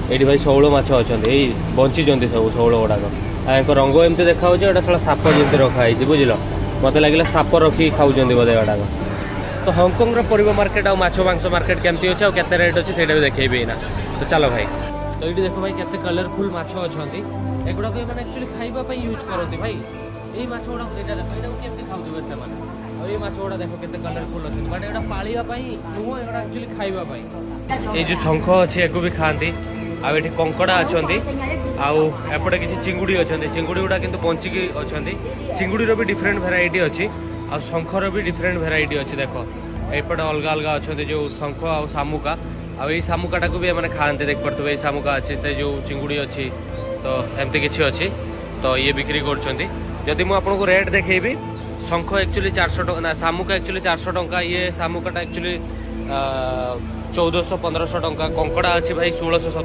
ये भाई शौल माछ अच्छा यही बंची सब शौल गुड़ाक रंग एमती देखा एटा थोड़ा साप जमी रखाई बुझल मत लगे साप रखी खाऊँ बोधे गुड़ाक तो हांगकंग परिवा मार्केट और माछ मांस मार्केट केमती अच्छे और केते रेट अच्छे से भी देखेबी ना तो चलो भाई तो ये देखो भाई केते कलरफुल माछ अच्छा एगुड़ा मैंने एक्चुअली खाइबा यूज करते भाई यही माछ गुड़ा यहाँ देखो यहाँ केमती खाऊे से और ये माछ गुड़ा देखो केते कलरफुल अच्छे बट यहाँ पालिया नुह यहाँ एक्चुअली खाइबा ये जो शंख अच्छे या भी खाती आउ ये कंकड़ा अच्छा आउटे किसी चिंगुड़ी अच्छा चिंगुड़ी गुड़ा कि बंचिकी अच्छा चिंगुड़ी भी डिफरेंट भेराइटी अच्छी आ शंखर भी डिफरेंट भेराइटी अच्छी देख एपटे अलग अलग अच्छा जो शंख आ शामुका आई शामुकाटा को भी मैंने खाते देख पारे ये शामुका अच्छी से जो चिंगुड़ी अच्छी तो एमती किसी अच्छी तो ये बिक्री करुँच मुझे रेट देखी शंख एक्चुअली 400 टका शामुका एक्चुअली 400 टका ये शामुकाटा एक्चुअली 1400-1500 टका कंकड़ा अच्छी भाई 1600-1700